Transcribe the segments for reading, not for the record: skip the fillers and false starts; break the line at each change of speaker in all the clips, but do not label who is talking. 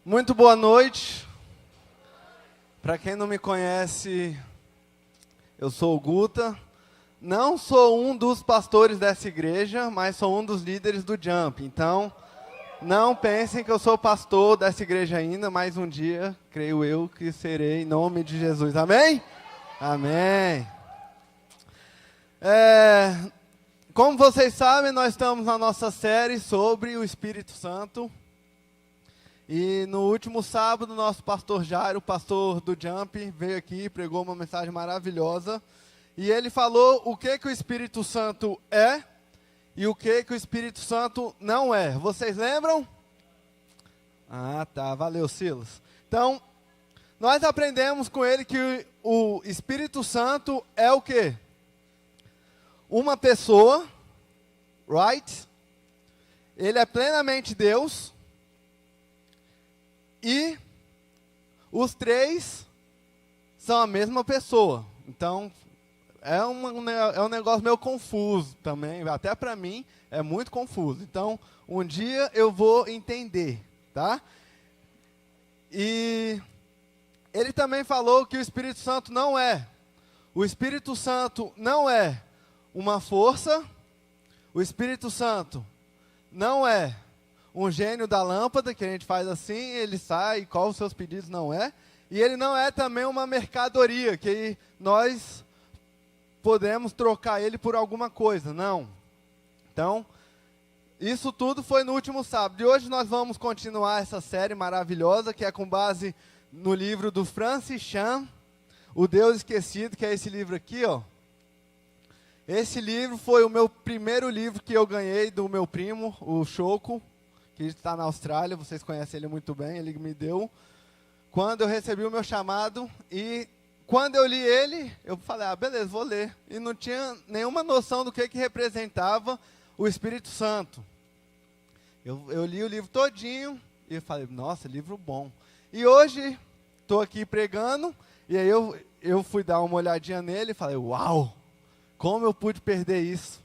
Muito boa noite. Para quem não me conhece, eu sou o Guta. Não sou um dos pastores dessa igreja, mas sou um dos líderes do Jump. Então, não pensem que eu sou pastor dessa igreja ainda, mas um dia, creio eu, que serei em nome de Jesus. Amém? Amém. Como vocês sabem, nós estamos na nossa série sobre o Espírito Santo. E no último sábado, nosso pastor Jairo, pastor do Jump, veio aqui e pregou uma mensagem maravilhosa. E ele falou o que o Espírito Santo é e o que o Espírito Santo não é. Vocês lembram? Ah, tá. Valeu, Silas. Então, nós aprendemos com ele que o Espírito Santo é o quê? Uma pessoa, right? Ele é plenamente Deus. E os três são a mesma pessoa. Então, é um negócio meio confuso também. Até para mim, é muito confuso. Então, um dia eu vou entender, tá? E ele também falou que o Espírito Santo não é. O Espírito Santo não é uma força. O Espírito Santo não é um gênio da lâmpada, que a gente faz assim, ele sai, qual os seus pedidos não é. E ele não é também uma mercadoria, que nós podemos trocar ele por alguma coisa, não. Então, isso tudo foi no último sábado. E hoje nós vamos continuar essa série maravilhosa, que é com base no livro do Francis Chan, O Deus Esquecido, que é esse livro aqui, ó. Esse livro foi o meu primeiro livro que eu ganhei do meu primo, o Choco, que está na Austrália, vocês conhecem ele muito bem, ele me deu, quando eu recebi o meu chamado, e quando eu li ele, eu falei, beleza, vou ler, e não tinha nenhuma noção do que representava o Espírito Santo. Eu li o livro todinho, e falei, nossa, livro bom. E hoje, estou aqui pregando, e aí eu fui dar uma olhadinha nele, e falei, uau, como eu pude perder isso?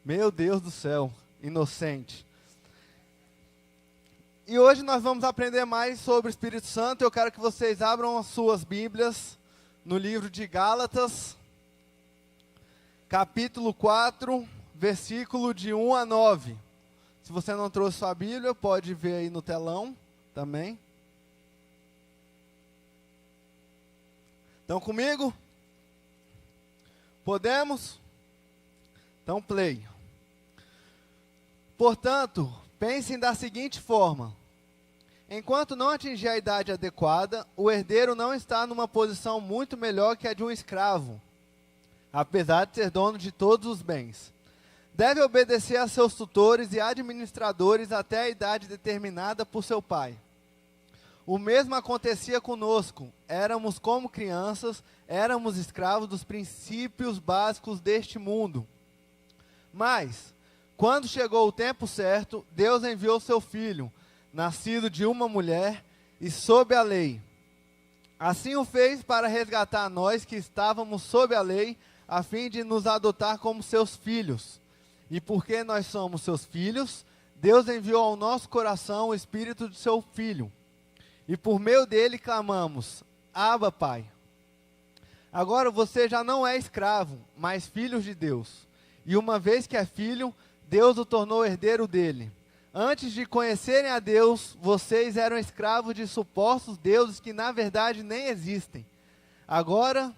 Meu Deus do céu, inocente. E hoje nós vamos aprender mais sobre o Espírito Santo. Eu quero que vocês abram as suas Bíblias no livro de Gálatas, capítulo 4, versículo de 1 a 9. Se você não trouxe sua Bíblia, pode ver aí no telão também. Estão comigo? Podemos? Então, play. Portanto, pensem da seguinte forma: enquanto não atingir a idade adequada, o herdeiro não está numa posição muito melhor que a de um escravo, apesar de ser dono de todos os bens. Deve obedecer a seus tutores e administradores até a idade determinada por seu pai. O mesmo acontecia conosco. Éramos como crianças, éramos escravos dos princípios básicos deste mundo. Mas, quando chegou o tempo certo, Deus enviou seu filho, nascido de uma mulher e sob a lei. Assim o fez para resgatar nós que estávamos sob a lei, a fim de nos adotar como seus filhos. E porque nós somos seus filhos, Deus enviou ao nosso coração o Espírito de seu Filho. E por meio dele clamamos, Abba, Pai. Agora você já não é escravo, mas filho de Deus. E uma vez que é filho, Deus o tornou herdeiro dele. Antes de conhecerem a Deus, vocês eram escravos de supostos deuses que na verdade nem existem. Agora,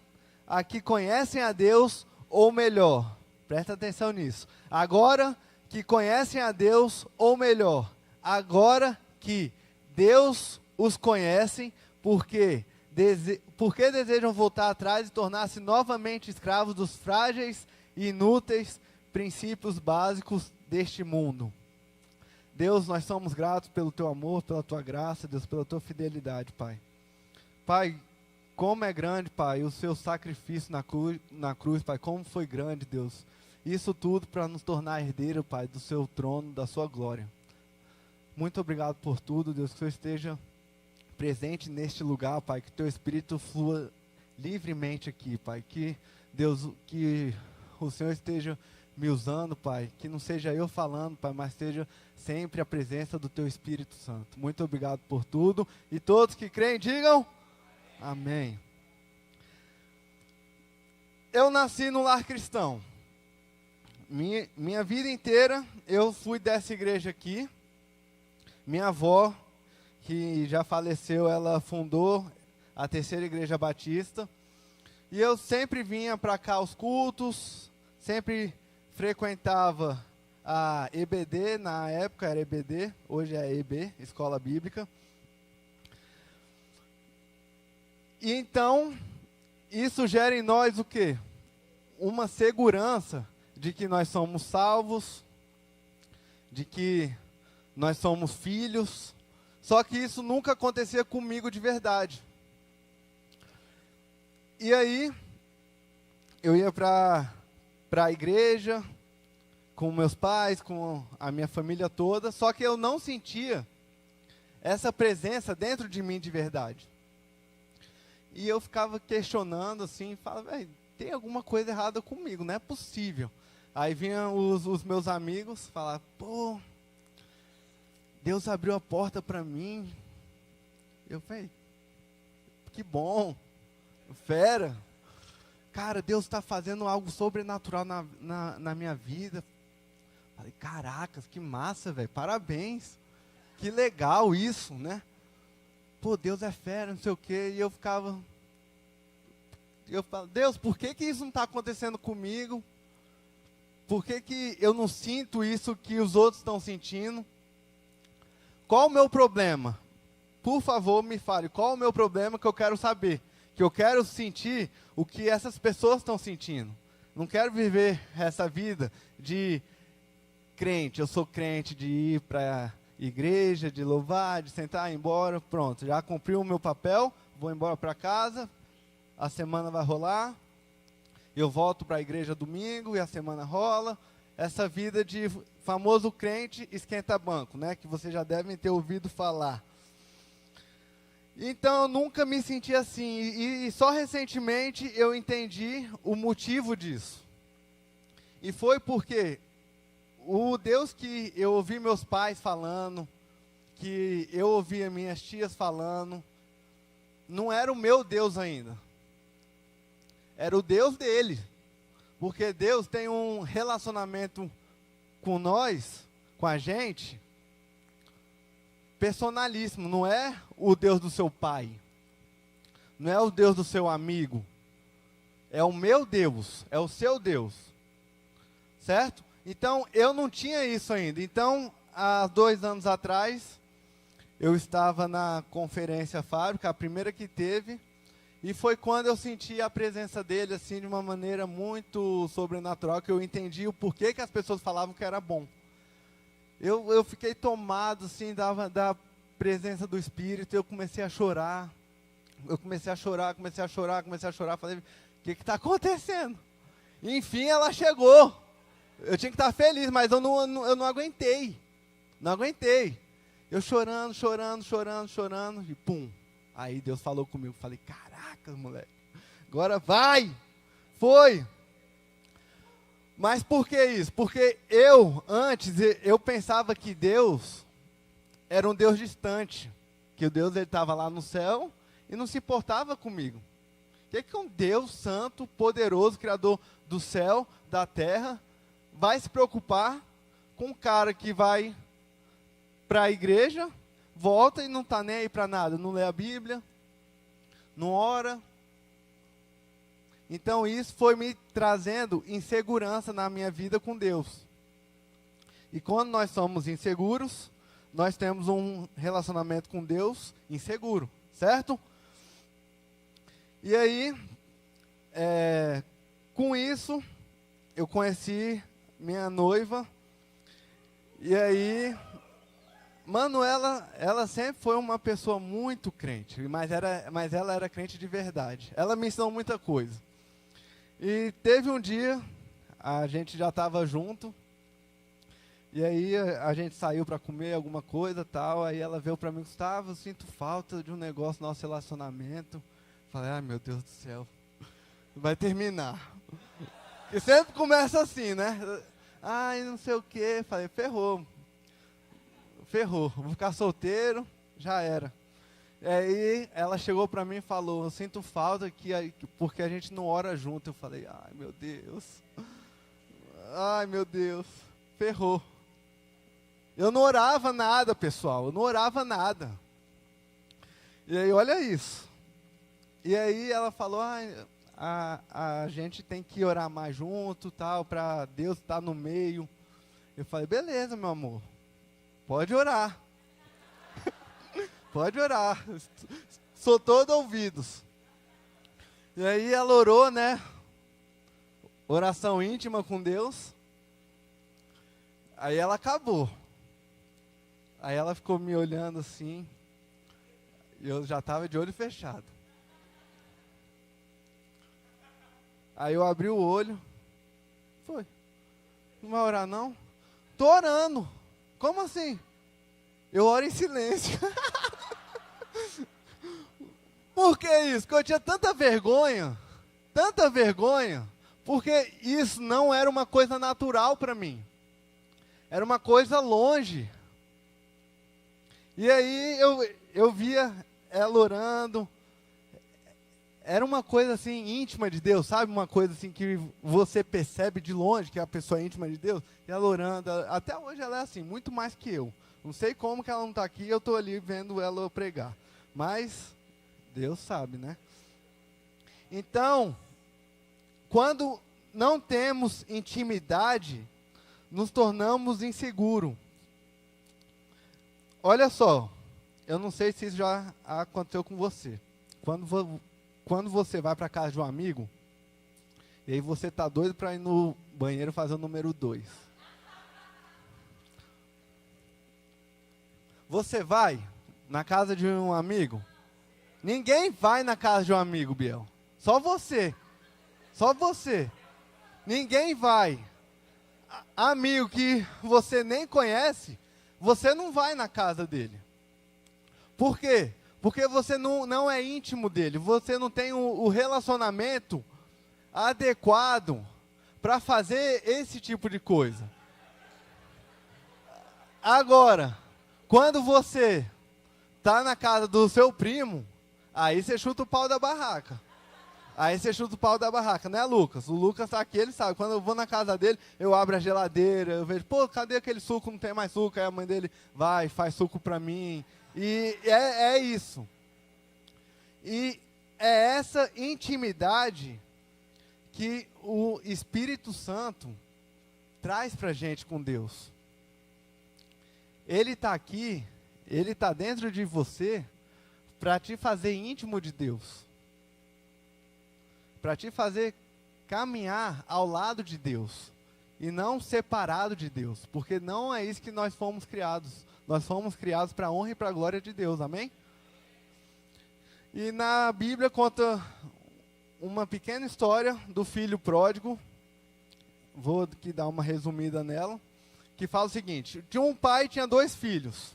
aqui conhecem a Deus, ou melhor, presta atenção nisso. Agora que conhecem a Deus, ou melhor, agora que Deus os conhece, porque desejam voltar atrás e tornar-se novamente escravos dos frágeis e inúteis princípios básicos deste mundo. Deus, nós somos gratos pelo Teu amor, pela Tua graça, Deus, pela Tua fidelidade, Pai. Pai, como é grande, Pai, o Seu sacrifício na cruz, Pai, como foi grande, Deus. Isso tudo para nos tornar herdeiro, Pai, do Seu trono, da Sua glória. Muito obrigado por tudo, Deus, que o Senhor esteja presente neste lugar, Pai, que Teu Espírito flua livremente aqui, Pai, que, Deus, que o Senhor esteja me usando, Pai. Que não seja eu falando, Pai, mas seja sempre a presença do Teu Espírito Santo. Muito obrigado por tudo. E todos que creem, digam amém. Eu nasci no lar cristão. Minha vida inteira eu fui dessa igreja aqui. Minha avó, que já faleceu, ela fundou a Terceira Igreja Batista. E eu sempre vinha para cá aos cultos, sempre frequentava a EBD, na época era EBD, hoje é EB, Escola Bíblica. E então, isso gera em nós o quê? Uma segurança de que nós somos salvos, de que nós somos filhos, só que isso nunca acontecia comigo de verdade. E aí, eu ia para a igreja, com meus pais, com a minha família toda, só que eu não sentia essa presença dentro de mim de verdade. E eu ficava questionando assim, falava, velho, tem alguma coisa errada comigo, não é possível. Aí vinham os meus amigos falar, pô, Deus abriu a porta para mim. Eu falei, que bom, fera. Cara, Deus está fazendo algo sobrenatural na minha vida. Falei, caracas, que massa, velho, parabéns. Que legal isso, né? Pô, Deus é fera, não sei o quê. E eu falo, Deus, por que isso não está acontecendo comigo? Por que eu não sinto isso que os outros estão sentindo? Qual o meu problema? Por favor, me fale, qual o meu problema que eu quero saber? Que eu quero sentir o que essas pessoas estão sentindo. Não quero viver essa vida de crente. Eu sou crente de ir para a igreja, de louvar, de sentar, ir embora, pronto. Já cumpri o meu papel, vou embora para casa, a semana vai rolar, eu volto para a igreja domingo e a semana rola. Essa vida de famoso crente esquenta-banco, né? Que vocês já devem ter ouvido falar. Então eu nunca me senti assim, e só recentemente eu entendi o motivo disso. E foi porque o Deus que eu ouvi meus pais falando, que eu ouvia minhas tias falando, não era o meu Deus ainda. Era o Deus dele. Porque Deus tem um relacionamento com nós, com a gente, personalíssimo. Não é o Deus do seu pai. Não é o Deus do seu amigo. É o meu Deus. É o seu Deus. Certo? Então, eu não tinha isso ainda. Então, há 2 anos atrás, eu estava na conferência Fábrica, a primeira que teve, e foi quando eu senti a presença dele, assim, de uma maneira muito sobrenatural, que eu entendi o porquê que as pessoas falavam que era bom. Eu fiquei tomado, assim, da presença do Espírito, eu comecei a chorar. Comecei a chorar, falei, o que está acontecendo? E, enfim, ela chegou. Eu tinha que estar feliz, mas eu não aguentei. Não aguentei. Eu chorando, e pum. Aí Deus falou comigo, falei, caraca, moleque, agora vai. Foi. Mas por que isso? Porque antes, eu pensava que Deus era um Deus distante. Que o Deus estava lá no céu e não se importava comigo. O que um Deus santo, poderoso, criador do céu, da terra, vai se preocupar com um cara que vai para a igreja, volta e não está nem aí para nada, não lê a Bíblia, não ora. Então isso foi me trazendo insegurança na minha vida com Deus. E quando nós somos inseguros, nós temos um relacionamento com Deus inseguro, certo? E aí, com isso, eu conheci minha noiva, e aí, Manuela, ela sempre foi uma pessoa muito crente, mas ela era crente de verdade. Ela me ensinou muita coisa. E teve um dia, a gente já estava junto, e aí a gente saiu para comer alguma coisa tal, aí ela veio para mim, Gustavo, eu sinto falta de um negócio no nosso relacionamento. Falei, ai meu Deus do céu, vai terminar. Que sempre começa assim, né? Ai, não sei o quê. Falei, ferrou. Ferrou. Vou ficar solteiro, já era. E aí ela chegou pra mim e falou, eu sinto falta porque a gente não ora junto. Eu falei, ai meu Deus. Ai meu Deus. Ferrou. Eu não orava nada, pessoal. Eu não orava nada. E aí, olha isso. E aí ela falou, a gente tem que orar mais junto, tal, para Deus estar no meio. Eu falei, beleza, meu amor. Pode orar. Pode orar. Sou todo ouvidos. E aí ela orou, né? Oração íntima com Deus. Aí ela acabou. Aí ela ficou me olhando assim. E eu já estava de olho fechado. Aí eu abri o olho. Foi. Não vai orar não? Tô orando. Como assim? Eu oro em silêncio. Por que isso? Porque eu tinha tanta vergonha, porque isso não era uma coisa natural para mim. Era uma coisa longe. E aí eu via ela orando. Era uma coisa assim íntima de Deus, sabe? Uma coisa assim que você percebe de longe que a pessoa é íntima de Deus. E ela orando, até hoje ela é assim, muito mais que eu. Não sei como que ela não está aqui, eu estou ali vendo ela pregar. Mas Deus sabe, né? Então, quando não temos intimidade, nos tornamos inseguros. Olha só, eu não sei se isso já aconteceu com você. Quando você vai para casa de um amigo, e aí você tá doido para ir no banheiro fazer o número 2. Você vai na casa de um amigo? Ninguém vai na casa de um amigo, Biel. Só você. Só você. Ninguém vai. Amigo que você nem conhece, você não vai na casa dele. Por quê? Porque você não é íntimo dele. Você não tem o relacionamento adequado para fazer esse tipo de coisa. Agora, quando você está na casa do seu primo, aí você chuta o pau da barraca. Aí você chuta o pau da barraca, né, Lucas? O Lucas tá aqui, ele sabe. Quando eu vou na casa dele, eu abro a geladeira, eu vejo, pô, cadê aquele suco? Não tem mais suco. Aí a mãe dele vai, faz suco pra mim. E é isso. E é essa intimidade que o Espírito Santo traz pra gente com Deus. Ele está aqui, ele está dentro de você para te fazer íntimo de Deus. Para te fazer caminhar ao lado de Deus e não separado de Deus, porque não é isso que nós fomos criados. Nós fomos criados para a honra e para a glória de Deus, amém? E na Bíblia conta uma pequena história do filho pródigo, vou aqui dar uma resumida nela, que fala o seguinte: tinha um pai, tinha 2 filhos,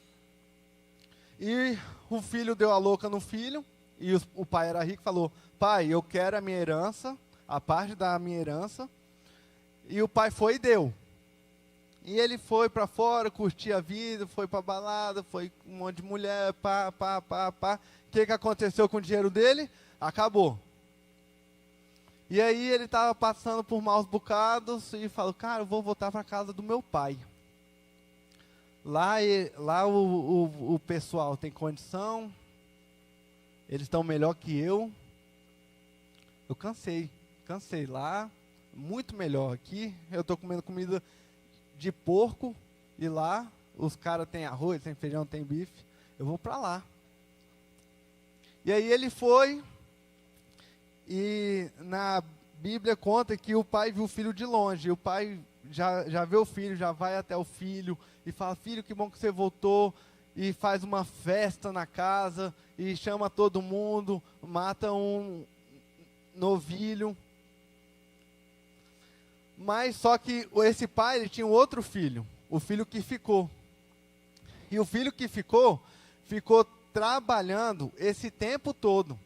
e o filho deu a louca no filho, e o pai era rico, falou, pai, eu quero a minha herança, a parte da minha herança. E o pai foi e deu. E ele foi para fora, curtir a vida, foi para balada, foi com um monte de mulher, pá. O que aconteceu com o dinheiro dele? Acabou. E aí ele estava passando por maus bocados e falou, cara, eu vou voltar para a casa do meu pai. Lá o pessoal tem condição, eles estão melhor que eu. Eu cansei lá, muito melhor. Aqui eu estou comendo comida de porco e lá os caras têm arroz, tem feijão, tem bife. Eu vou para lá. E aí ele foi, e na Bíblia conta que o pai viu o filho de longe. E o pai já vê o filho, já vai até o filho e fala, filho, que bom que você voltou. E faz uma festa na casa e chama todo mundo, mata um novilho. Mas só que esse pai, ele tinha um outro filho, o filho que ficou. E o filho que ficou trabalhando esse tempo todo.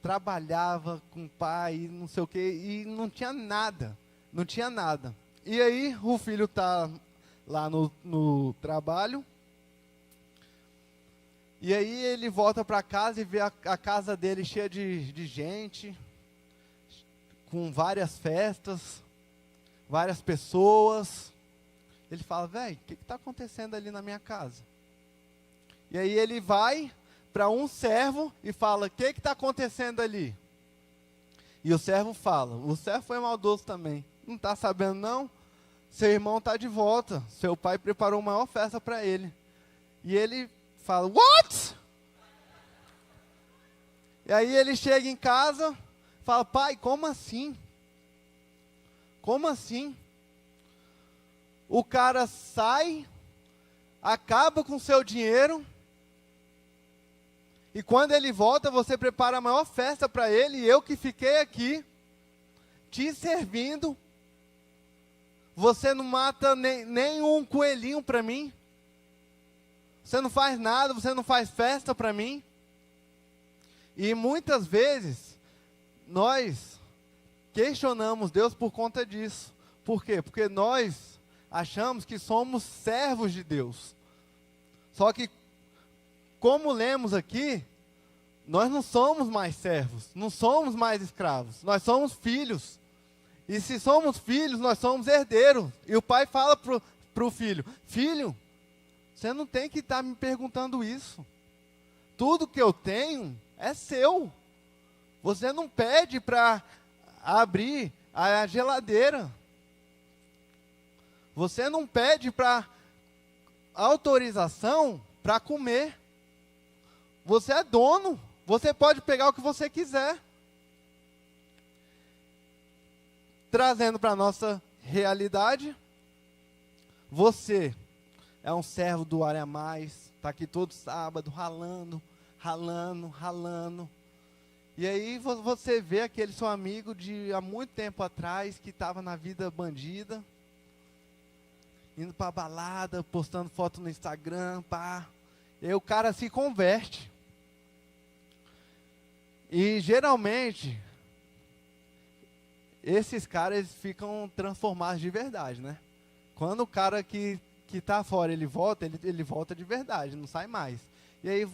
trabalhava com o pai, não sei o quê, e não tinha nada. Não tinha nada. E aí o filho está lá no trabalho. E aí ele volta para casa e vê a casa dele cheia de gente, com várias festas, várias pessoas. Ele fala, velho, o que está acontecendo ali na minha casa? E aí ele vai para um servo e fala, o que está acontecendo ali? E o servo fala, o servo foi maldoso também, não está sabendo não? Seu irmão está de volta, seu pai preparou uma maior festa para ele. E ele fala, what? E aí ele chega em casa, fala, pai, como assim? Como assim? O cara sai, acaba com seu dinheiro, e quando ele volta, você prepara a maior festa para ele, e eu que fiquei aqui, te servindo, você não mata nem um coelhinho para mim, você não faz nada, você não faz festa para mim. E muitas vezes, nós questionamos Deus por conta disso. Por quê? Porque nós achamos que somos servos de Deus. Só que, como lemos aqui, nós não somos mais servos, não somos mais escravos, nós somos filhos. E se somos filhos, nós somos herdeiros. E o pai fala para o filho, filho, você não tem que estar me perguntando isso. Tudo que eu tenho é seu. Você não pede para abrir a geladeira. Você não pede para autorização para comer. Você é dono. Você pode pegar o que você quiser. Trazendo para a nossa realidade, você é um servo do Área Mais, está aqui todo sábado, ralando. E aí você vê aquele seu amigo de há muito tempo atrás, que estava na vida bandida, indo para balada, postando foto no Instagram, pá. E aí o cara se converte. E geralmente, esses caras ficam transformados de verdade, né? Quando o cara que está fora, ele volta de verdade, não sai mais. E aí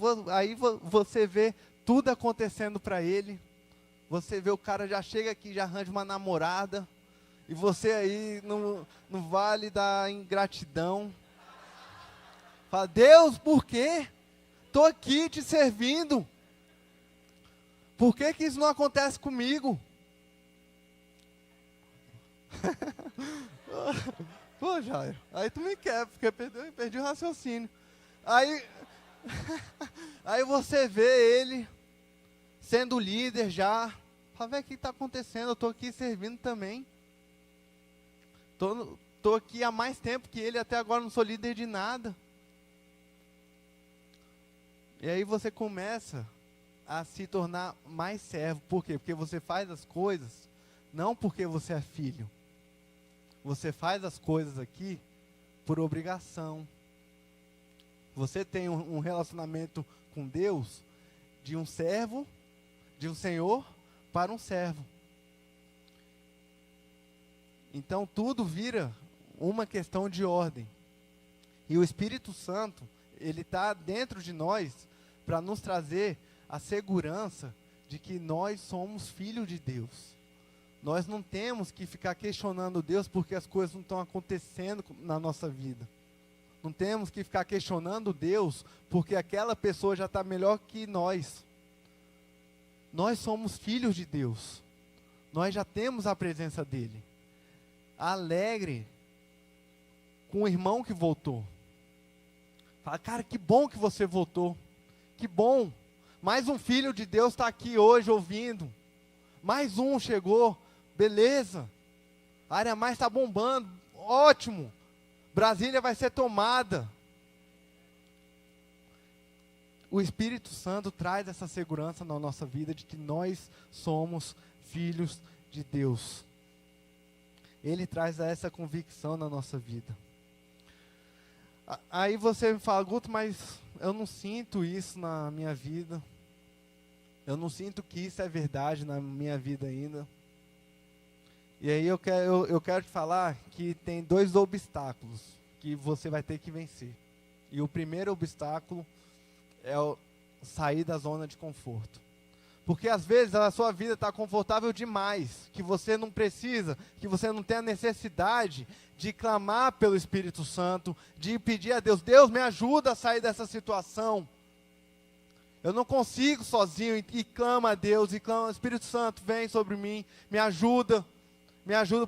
você vê tudo acontecendo para ele. Você vê o cara já chega aqui, já arranja uma namorada. E você aí no vale da ingratidão. Fala, Deus, por quê? Estou aqui te servindo. Por que isso não acontece comigo? Pô, Jair, aí tu me quebra, porque perdi o raciocínio. Aí você vê ele sendo líder já. Fala, velho, o que está acontecendo? Eu estou aqui servindo também. Estou aqui há mais tempo que ele, até agora não sou líder de nada. E aí você começa a se tornar mais servo. Por quê? Porque você faz as coisas, não porque você é filho. Você faz as coisas aqui por obrigação. Você tem um relacionamento com Deus de um servo, de um senhor para um servo. Então tudo vira uma questão de ordem. E o Espírito Santo, ele está dentro de nós para nos trazer a segurança de que nós somos filhos de Deus. Nós não temos que ficar questionando Deus porque as coisas não estão acontecendo na nossa vida. Não temos que ficar questionando Deus porque aquela pessoa já está melhor que nós. Nós somos filhos de Deus. Nós já temos a presença dEle. Alegre com o irmão que voltou. Fala, cara, que bom que você voltou. Que bom. Mais um filho de Deus está aqui hoje ouvindo. Mais um chegou. Beleza. A Área Mais está bombando. Ótimo. Brasília vai ser tomada. O Espírito Santo traz essa segurança na nossa vida de que nós somos filhos de Deus. Ele traz essa convicção na nossa vida. Aí você me fala, Guto, mas eu não sinto isso na minha vida. Eu não sinto que isso é verdade na minha vida ainda. E aí eu quero te falar que tem 2 obstáculos que você vai ter que vencer. E o primeiro obstáculo é sair da zona de conforto. Porque às vezes a sua vida está confortável demais, que você não precisa, que você não tem a necessidade de clamar pelo Espírito Santo, de pedir a Deus, Deus me ajuda a sair dessa situação. Eu não consigo sozinho e clama a Deus, e clama, Espírito Santo, vem sobre mim, me ajuda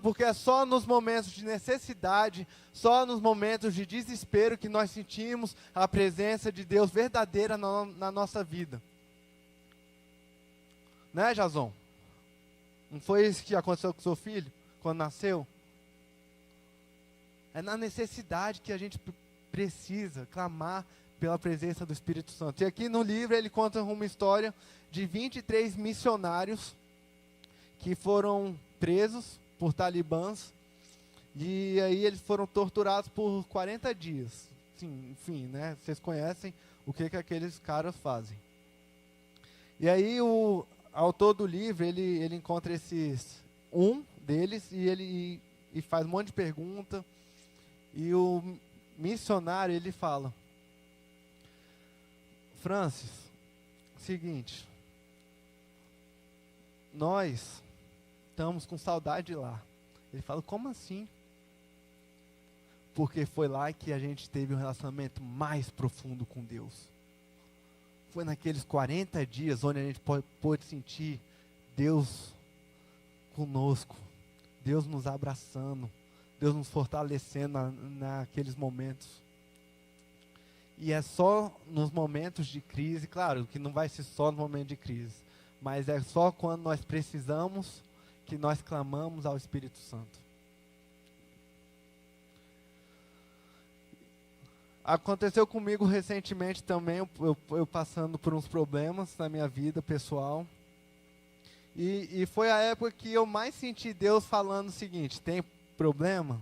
porque é só nos momentos de necessidade, só nos momentos de desespero que nós sentimos a presença de Deus verdadeira na nossa vida. Né, Jason? Não foi isso que aconteceu com seu filho, quando nasceu? É na necessidade que a gente precisa clamar pela presença do Espírito Santo. E aqui no livro ele conta uma história de 23 missionários que foram presos por talibãs, e aí eles foram torturados por 40 dias. Sim, enfim, né? Vocês conhecem o que aqueles caras fazem. E aí o autor do livro, ele encontra um deles, e ele faz um monte de pergunta, e o missionário, ele fala, Francis, seguinte, nós estamos com saudade de lá. Ele fala, como assim? Porque foi lá que a gente teve um relacionamento mais profundo com Deus. Foi naqueles 40 dias onde a gente pôde sentir Deus conosco, Deus nos abraçando, Deus nos fortalecendo naqueles momentos. E é só nos momentos de crise, claro que não vai ser só no momento de crise, mas é só quando nós precisamos que nós clamamos ao Espírito Santo. Aconteceu comigo recentemente também, eu passando por uns problemas na minha vida pessoal. E foi a época que eu mais senti Deus falando o seguinte, tem problema?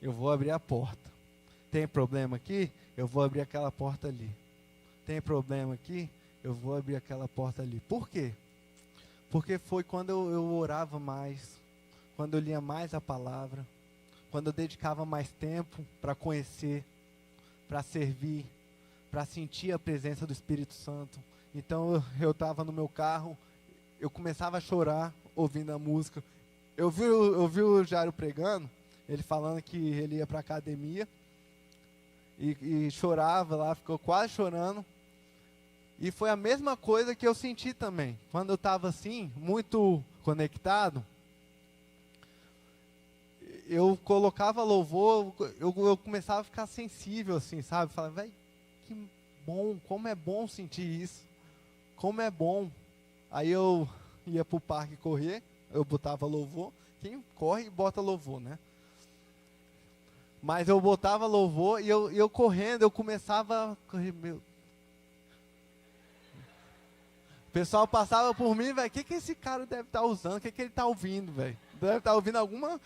Eu vou abrir a porta. Tem problema aqui? Eu vou abrir aquela porta ali. Tem problema aqui? Eu vou abrir aquela porta ali. Por quê? Porque foi quando eu orava mais, quando eu lia mais a palavra, quando eu dedicava mais tempo para conhecer, para servir, para sentir a presença do Espírito Santo. Então eu estava no meu carro, eu começava a chorar ouvindo a música. Eu vi o Jairo pregando, ele falando que ele ia para a academia e chorava lá, ficou quase chorando. E foi a mesma coisa que eu senti também. Quando eu estava assim, muito conectado, eu colocava louvor, eu começava a ficar sensível assim, sabe? Falava, velho, que bom, como é bom sentir isso. Como é bom. Aí eu ia pro parque correr, eu botava louvor. Quem corre, bota louvor, né? Mas eu botava louvor e eu correndo, eu começava a correr, o pessoal passava por mim, velho, o que esse cara deve estar usando? O que ele está ouvindo, velho? Deve estar ouvindo alguma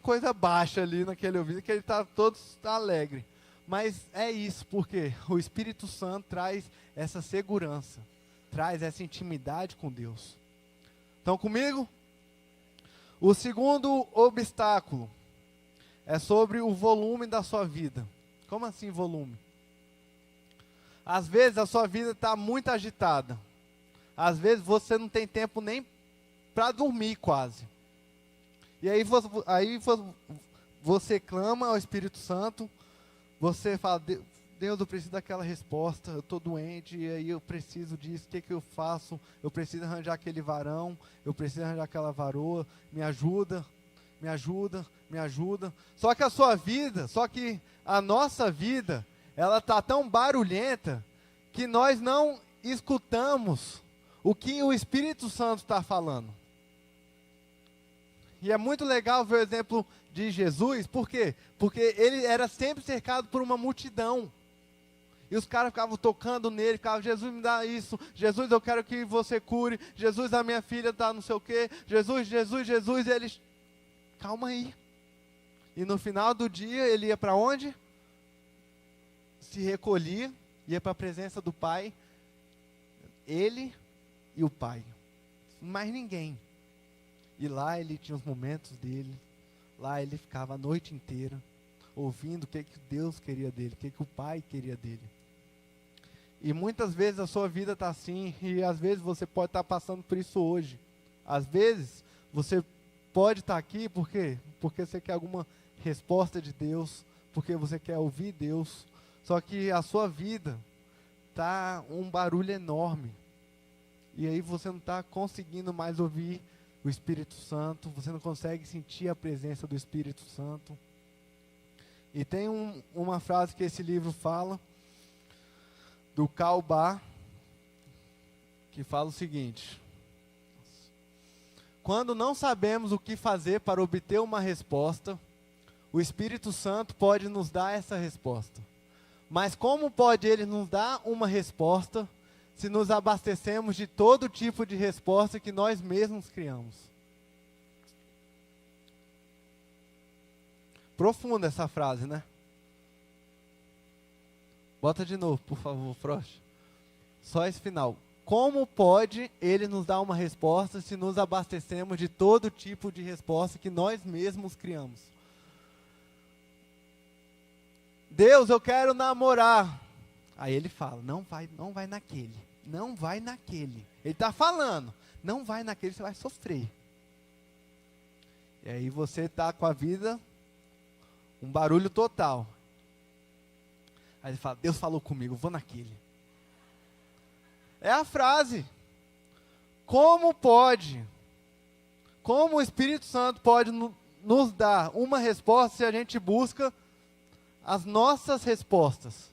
coisa baixa ali naquele ouvido, que ele está todo alegre. Mas é isso, porque o Espírito Santo traz essa segurança, traz essa intimidade com Deus. Estão comigo? O segundo obstáculo é sobre o volume da sua vida. Como assim volume? Às vezes a sua vida está muito agitada. Às vezes você não tem tempo nem para dormir quase. E aí você clama ao Espírito Santo, você fala, Deus, eu preciso daquela resposta, eu estou doente, e aí eu preciso disso, o que eu faço? Eu preciso arranjar aquele varão, eu preciso arranjar aquela varoa, me ajuda, me ajuda, me ajuda. Só que a nossa vida, ela está tão barulhenta, que nós não escutamos o que o Espírito Santo está falando. E é muito legal ver o exemplo de Jesus, por quê? Porque ele era sempre cercado por uma multidão. E os caras ficavam tocando nele, ficavam, Jesus me dá isso, Jesus eu quero que você cure, Jesus a minha filha está não sei o quê, Jesus, Jesus, Jesus, e eles, calma aí. E no final do dia ele ia para onde? Se recolhia, ia para a presença do Pai, ele e o pai. Mais ninguém. E lá ele tinha os momentos dele. Lá ele ficava a noite inteira ouvindo o que Deus queria dele, o que o pai queria dele. E muitas vezes a sua vida está assim, e às vezes você pode estar passando por isso hoje. Às vezes você pode estar aqui porque você quer alguma resposta de Deus, porque você quer ouvir Deus. Só que a sua vida está um barulho enorme. E aí você não está conseguindo mais ouvir o Espírito Santo, você não consegue sentir a presença do Espírito Santo. E tem uma frase que esse livro fala, do Karl Barth, que fala o seguinte: quando não sabemos o que fazer para obter uma resposta, o Espírito Santo pode nos dar essa resposta. Mas como pode ele nos dar uma resposta se nos abastecemos de todo tipo de resposta que nós mesmos criamos? Profunda essa frase, né? Bota de novo, por favor, Frost. Só esse final. Como pode ele nos dar uma resposta se nos abastecemos de todo tipo de resposta que nós mesmos criamos? Deus, eu quero namorar. Aí ele fala, não vai naquele. Não vai naquele. Ele está falando, não vai naquele, você vai sofrer. E aí você está com a vida, um barulho total. Aí ele fala, Deus falou comigo, vou naquele. É a frase. Como pode? Como o Espírito Santo pode nos dar uma resposta se a gente busca as nossas respostas?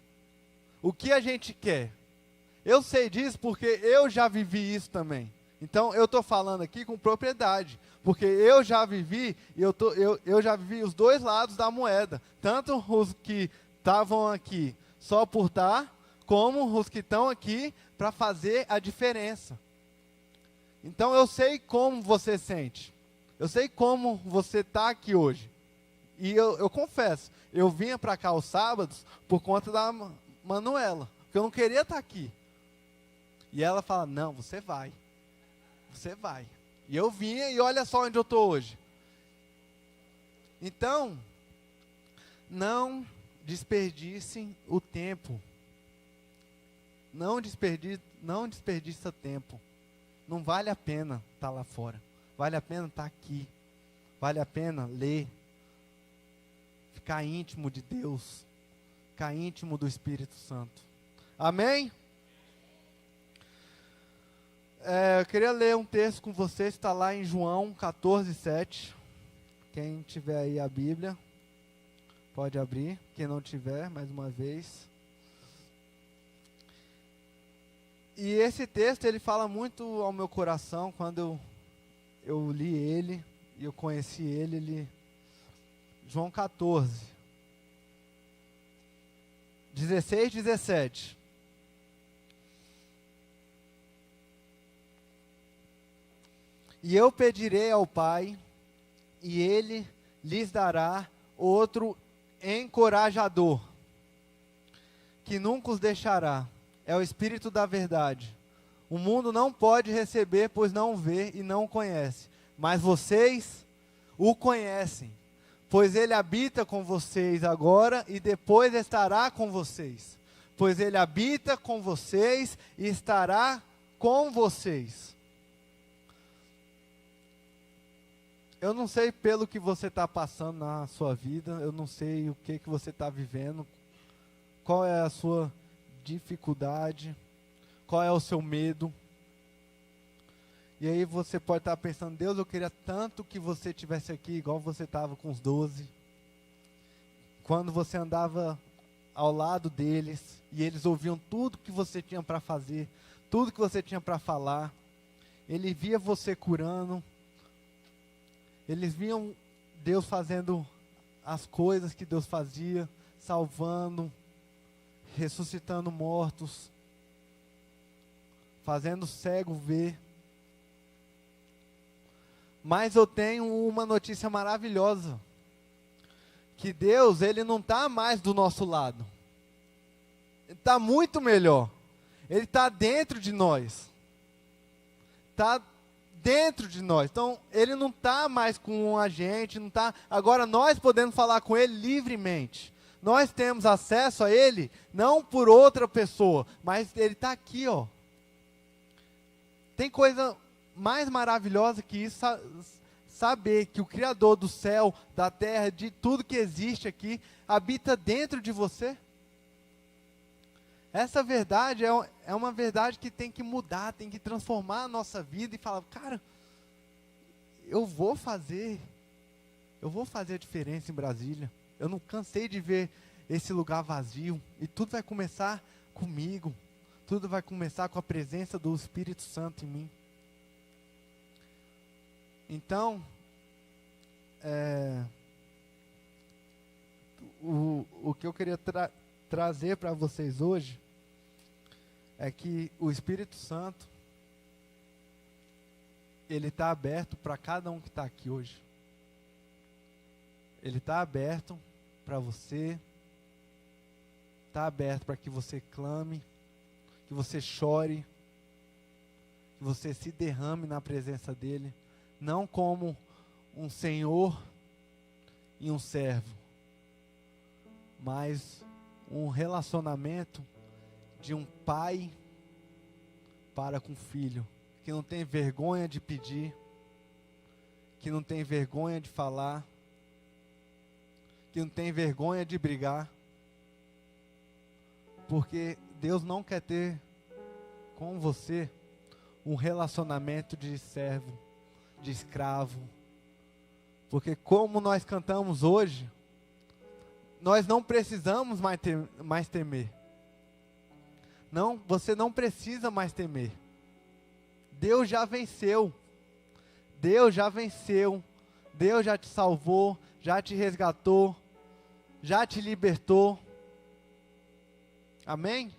O que a gente quer? Eu sei disso porque eu já vivi isso também. Então eu estou falando aqui com propriedade. Porque eu já vivi, e eu já vivi os dois lados da moeda. Tanto os que estavam aqui só por estar, como os que estão aqui para fazer a diferença. Então eu sei como você sente. Eu sei como você está aqui hoje. E eu confesso, eu vinha para cá aos sábados por conta da Manuela. Porque eu não queria estar aqui. E ela fala, não, você vai. Você vai. E eu vinha e olha só onde eu estou hoje. Então, não desperdicem o tempo. Não desperdiça tempo. Não vale a pena estar lá fora. Vale a pena estar aqui. Vale a pena ler. Ficar íntimo de Deus. Ficar íntimo do Espírito Santo. Amém? Eu queria ler um texto com vocês, está lá em João 14:7. Quem tiver aí a Bíblia, pode abrir. Quem não tiver, mais uma vez. E esse texto, ele fala muito ao meu coração, quando eu li ele, e eu conheci ele. João 14, 16, 17. E eu pedirei ao Pai, e Ele lhes dará outro encorajador, que nunca os deixará. É o Espírito da verdade. O mundo não pode receber, pois não o vê e não o conhece. Mas vocês o conhecem, pois Ele habita com vocês agora e depois estará com vocês. Pois Ele habita com vocês e estará com vocês. Eu não sei pelo que você está passando na sua vida, eu não sei o que você está vivendo, qual é a sua dificuldade, qual é o seu medo. E aí você pode estar pensando, Deus, eu queria tanto que você estivesse aqui, igual você estava com os 12. Quando você andava ao lado deles, e eles ouviam tudo que você tinha para fazer, tudo que você tinha para falar. Ele via você curando. Eles viam Deus fazendo as coisas que Deus fazia, salvando, ressuscitando mortos, fazendo cego ver. Mas eu tenho uma notícia maravilhosa, que Deus, Ele não está mais do nosso lado. Ele está muito melhor. Ele está dentro de nós. está dentro de nós. Então, ele não está mais com a gente, não tá. Agora nós podemos falar com ele livremente. Nós temos acesso a ele, não por outra pessoa, mas ele está aqui, ó. Tem coisa mais maravilhosa que isso, saber que o Criador do céu, da terra, de tudo que existe aqui, habita dentro de você. Essa verdade é uma verdade que tem que mudar, tem que transformar a nossa vida e falar, cara, eu vou fazer a diferença em Brasília. Eu não cansei de ver esse lugar vazio e tudo vai começar comigo. Tudo vai começar com a presença do Espírito Santo em mim. Então, o que eu queria trazer para vocês hoje é que o Espírito Santo, ele está aberto para cada um que está aqui hoje. Ele está aberto para você, está aberto para que você clame, que você chore, que você se derrame na presença dele, não como um senhor e um servo, mas um relacionamento de um pai para com o filho, que não tem vergonha de pedir, que não tem vergonha de falar, que não tem vergonha de brigar, porque Deus não quer ter com você um relacionamento de servo, de escravo, porque como nós cantamos hoje, nós não precisamos mais temer. Não, você não precisa mais temer. Deus já venceu. Deus já venceu. Deus já te salvou, já te resgatou, já te libertou. Amém?